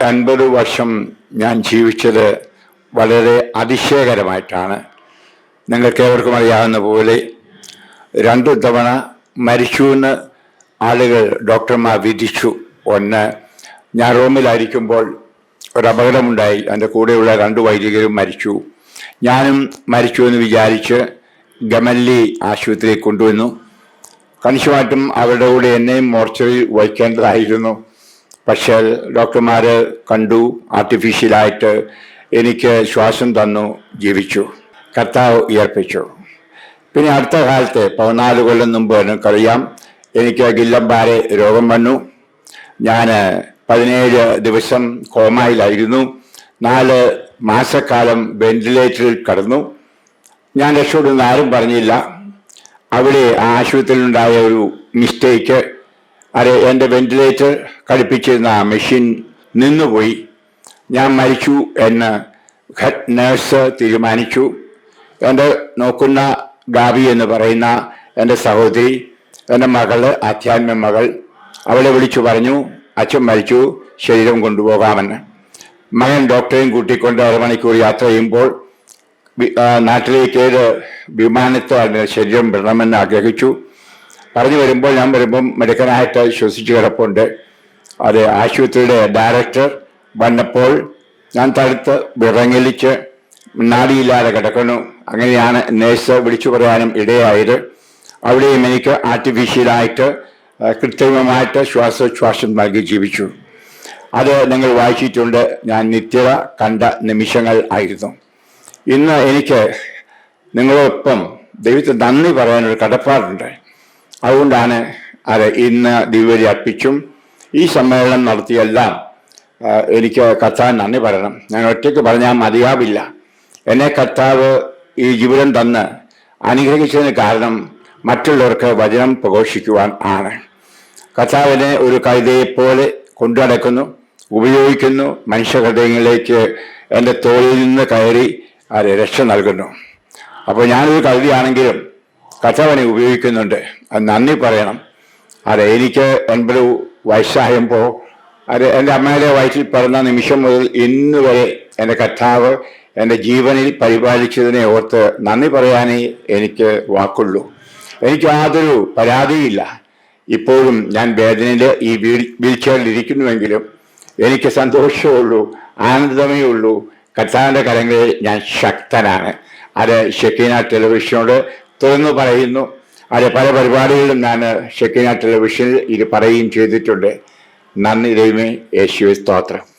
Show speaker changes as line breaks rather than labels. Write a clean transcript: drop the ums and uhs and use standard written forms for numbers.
50 വർഷം ഞാൻ ജീവിച്ചത് വളരെ അതിശയകരമായിട്ടാണ്. നിങ്ങൾക്കേവർക്കും അറിയാവുന്ന പോലെ 2 തവണ മരിച്ചുവെന്ന് ആളുകൾ ഡോക്ടർമാർ വിധിച്ചു. ഒന്ന്, ഞാൻ റോമിലായിരിക്കുമ്പോൾ ഒരു അപകടമുണ്ടായി. എൻ്റെ കൂടെയുള്ള 2 വൈദികരും മരിച്ചു. ഞാനും മരിച്ചു എന്ന് വിചാരിച്ച് ഗമല്ലി ആശുപത്രിയിൽ കൊണ്ടുവന്നു. കണിശമായിട്ടും അവരുടെ കൂടെ എന്നെയും മോർച്ചറിയിൽ വയ്ക്കേണ്ടതായിരുന്നു. പക്ഷേ ഡോക്ടർമാർ കണ്ടു, ആർട്ടിഫിഷ്യലായിട്ട് എനിക്ക് ശ്വാസം തന്നു, ജീവിച്ചു. കർത്താവ് ഉയർപ്പിച്ചു. പിന്നെ അടുത്ത കാലത്ത് 14 കൊല്ലം മുമ്പ് എനിക്കറിയാം, എനിക്ക് ഗില്ലംബാരെ രോഗം വന്നു. ഞാൻ 17 ദിവസം കോമയിലായിരുന്നു. 4 മാസക്കാലം വെന്റിലേറ്ററിൽ കടന്നു. ഞാൻ രക്ഷപ്പെടുന്ന ആരും പറഞ്ഞില്ല. അവിടെ ആശുപത്രിയിലുണ്ടായ ഒരു മിസ്റ്റേക്ക്, എൻ്റെ വെന്റിലേറ്റർ ഘടിപ്പിച്ചിരുന്ന മെഷീൻ നിന്നുപോയി. ഞാൻ മരിച്ചു എന്ന് ഹെഡ് നേഴ്സ് തീരുമാനിച്ചു. എൻ്റെ നോക്കുന്ന ഗാബി എന്ന് പറയുന്ന എൻ്റെ സഹോദരി, എൻ്റെ മകള്, ആധ്യാത്മിക മകൾ, അവളെ വിളിച്ചു പറഞ്ഞു, അച്ഛൻ മരിച്ചു, ശരീരം കൊണ്ടുപോകാമെന്ന്. മകൻ ഡോക്ടറെയും കൂട്ടിക്കൊണ്ട് 1 മണിക്കൂർ യാത്ര ചെയ്യുമ്പോൾ നാട്ടിലേക്ക് വിമാനത്തിൽ ശരീരം വിടണമെന്ന് ആഗ്രഹിച്ചു. പറഞ്ഞു വരുമ്പോൾ ഞാൻ വരുമ്പം മെഡിക്കലായിട്ട് ശ്വസിച്ച് കിടപ്പുണ്ട്. ആശുപത്രിയുടെ ഡയറക്ടർ വന്നപ്പോൾ ഞാൻ തടുത്ത് വിറങ്ങലിച്ച് നാടിയില്ലാതെ കിടക്കുന്നു. അങ്ങനെയാണ് നേഴ്സ് വിളിച്ചു പറയാനും ഇടയായത്. അവിടെയും എനിക്ക് ആർട്ടിഫിഷ്യലായിട്ട് കൃത്രിമമായിട്ട് ശ്വാസോച്ഛ്വാസം നൽകി ജീവിച്ചു. അത് നിങ്ങൾ വായിച്ചിട്ടുണ്ട്. ഞാൻ നിത്യത കണ്ട നിമിഷങ്ങൾ ആയിരുന്നു. ഇന്ന് എനിക്ക് നിങ്ങളോടൊപ്പം ദൈവത്തിന് നന്ദി പറയാനൊരു കടപ്പാടുണ്ട്. അതുകൊണ്ടാണ് ഇന്ന് ദിവ്യബലി അർപ്പിച്ചും ഈ സമ്മേളനം നടത്തിയെല്ലാം എനിക്ക് കർത്താവിന് നന്ദി പറയണം. ഞാൻ ഒറ്റയ്ക്ക് പറഞ്ഞാൽ മതിയാവില്ല. എന്നെ കർത്താവ് ഈ ജീവിതം തന്ന് അനുഗ്രഹിച്ചതിന് കാരണം മറ്റുള്ളവർക്ക് വചനം പ്രഘോഷിക്കുവാൻ ആണ്. കർത്താവിനെ ഒരു കഴുതയെപ്പോലെ കൊണ്ടു നടക്കുന്നു, ഉപയോഗിക്കുന്നു. മനുഷ്യഹൃദയങ്ങളിലേക്ക് എൻ്റെ തോളിൽ നിന്ന് കയറി രക്ഷ നൽകുന്നു. അപ്പോൾ ഞാനൊരു കഴുതയാണെങ്കിലും കർത്താവിനെ ഉപയോഗിക്കുന്നുണ്ട്. അത് നന്ദി പറയണം. എനിക്ക് 80 വയസ്സായപ്പോൾ എൻ്റെ അമ്മയുടെ വയറ്റിൽ പിറന്ന നിമിഷം മുതൽ ഇന്ന് വരെ എൻ്റെ കർത്താവ് എൻ്റെ ജീവനിൽ പരിപാലിച്ചതിനെ ഓർത്ത് നന്ദി പറയാനേ എനിക്ക് വാക്കുള്ളൂ. എനിക്ക് യാതൊരു പരാതിയില്ല. ഇപ്പോഴും ഞാൻ വേദനയിൽ ഈ വീൽ ചെയറിൽ ഇരിക്കുന്നുവെങ്കിലും എനിക്ക് സന്തോഷമുള്ളൂ, ആനന്ദമേ ഉള്ളൂ. കർത്താവിൻ്റെ കരങ്ങളിൽ ഞാൻ ശക്തനാണ്. ഷെക്കീന ടെലിവിഷനോട് തുറന്നു പറയുന്നു. പല പരിപാടികളിലും ഞാൻ ഷെക്കീന ടെലിവിഷനിൽ ഇത് പറയുകയും ചെയ്തിട്ടുണ്ട്. നന്ദി ദൈവമേ, യേശുവേ സ്തോത്രം.